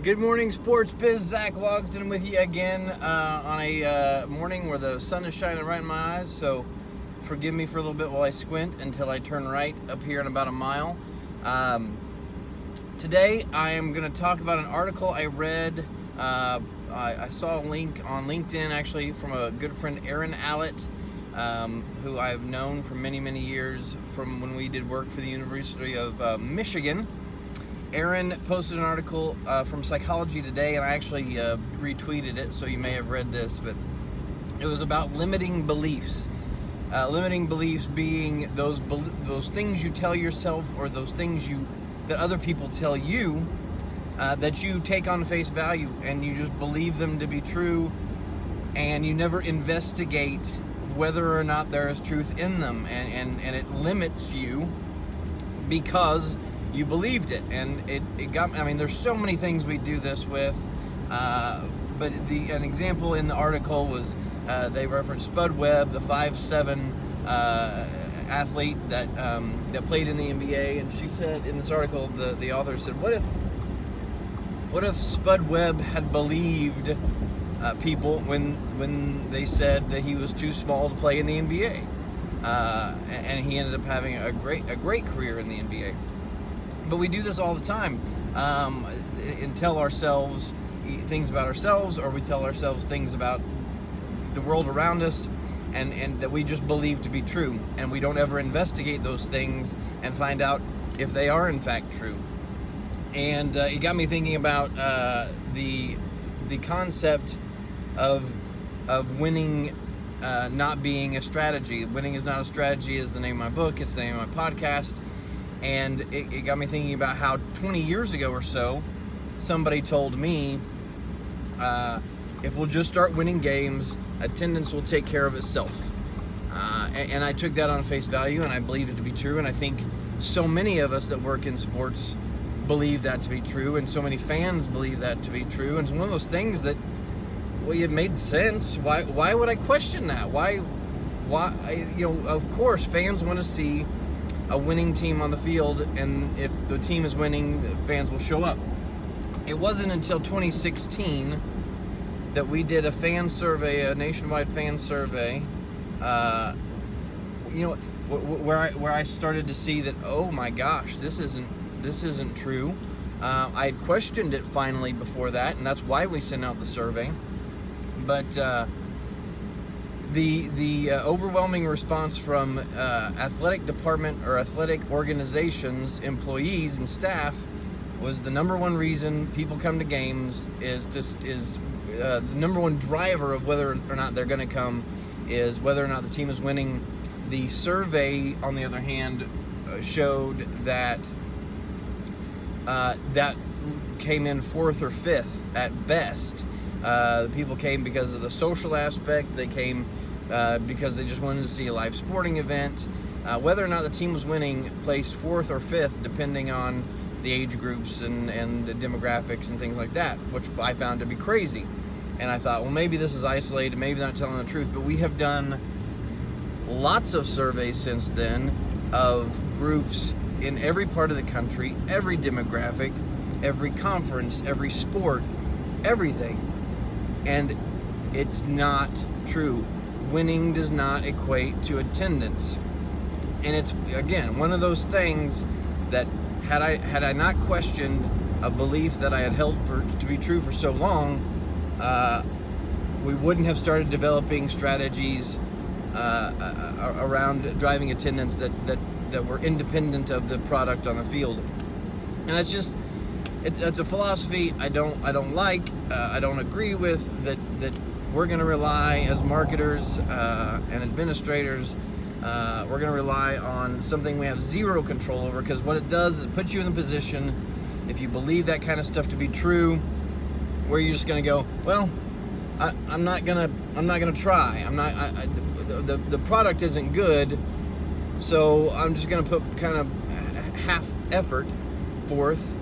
Good morning, Sports Biz. Zach Logsdon with you again on a morning where the sun is shining right in my eyes. So forgive me for a little bit while I squint until I turn right up here in about a mile. Today I am going to talk about an article I read. I saw a link on LinkedIn actually from a good friend, Erin Allett, who I've known for many, many years from when we did work for the University of Michigan. Erin posted an article from Psychology Today, and I actually retweeted it, so you may have read this, but it was about limiting beliefs. Limiting beliefs being those things you tell yourself, or those things that other people tell you that you take on face value, and you just believe them to be true, and you never investigate whether or not there is truth in them, and it limits you because you believed it. And it got, I mean, there's so many things we do this with, but an example in the article was they referenced Spud Webb, the 5'7" athlete that played in the NBA, and she said in this article, the author said, what if Spud Webb had believed people when they said that he was too small to play in the NBA, and he ended up having a great career in the NBA. But we do this all the time, and tell ourselves things about ourselves, or we tell ourselves things about the world around us, and that we just believe to be true, and we don't ever investigate those things and find out if they are in fact true. And it got me thinking about the concept of winning not being a strategy. Winning is not a strategy is the name of my book. It's the name of my podcast. And it got me thinking about how 20 years ago or so, somebody told me, if we'll just start winning games, attendance will take care of itself. And I took that on face value, and I believed it to be true. And I think so many of us that work in sports believe that to be true, and so many fans believe that to be true. And it's one of those things that, well, it made sense. Why would I question that? Why? Of course, fans want to see a winning team on the field, and if the team is winning, the fans will show up. It wasn't until 2016 that we did a fan survey, a nationwide fan survey, where I started to see that, oh my gosh, this isn't true. I had questioned it finally before that, and that's why we sent out the survey. But the overwhelming response from athletic department or athletic organizations, employees and staff, was the number one reason people come to games is the number one driver of whether or not they're going to come is whether or not the team is winning. The survey, on the other hand, showed that that came in fourth or fifth at best. The people came because of the social aspect. They came because they just wanted to see a live sporting event. Whether or not the team was winning placed fourth or fifth, depending on the age groups and the demographics and things like that, which I found to be crazy. And I thought, well, maybe this is isolated, maybe not telling the truth, but we have done lots of surveys since then of groups in every part of the country, every demographic, every conference, every sport, everything. And it's not true. Winning does not equate to attendance. And it's, again, one of those things that had I not questioned a belief that I had held to be true for so long, we wouldn't have started developing strategies around driving attendance that were independent of the product on the field. And it's just, it's a philosophy I don't like. I don't agree with that we're going to rely as marketers and administrators. We're going to rely on something we have zero control over, because what it does is it puts you in the position, if you believe that kind of stuff to be true, where you're just going to go, well, I'm not gonna try. The product isn't good, so I'm just gonna put kind of half effort forth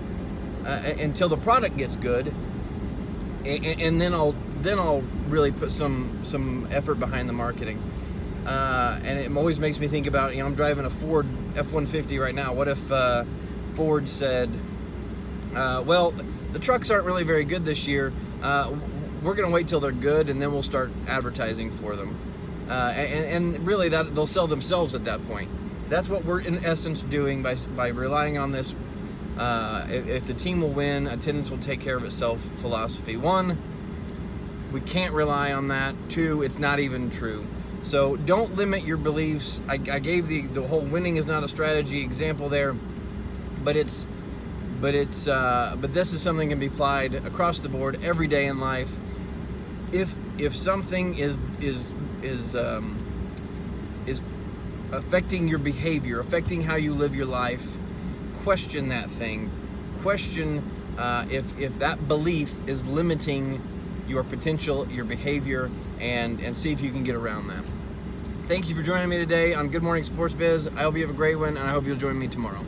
until the product gets good, and then I'll really put some effort behind the marketing. And it always makes me think about, I'm driving a Ford F-150 right now. What if Ford said, Well, the trucks aren't really very good this year. We're going to wait till they're good, and then we'll start advertising for them. And really, that they'll sell themselves at that point. That's what we're in essence doing by relying on this. If the team will win, attendance will take care of itself philosophy. 1, we can't rely on that. 2, it's not even true. So don't limit your beliefs. I gave the whole winning is not a strategy example there, but this is something that can be applied across the board every day in life. If something is affecting your behavior, affecting how you live your life, question that thing. Question if that belief is limiting your potential, your behavior, and see if you can get around that. Thank you for joining me today on Good Morning Sports Biz. I hope you have a great one, and I hope you'll join me tomorrow.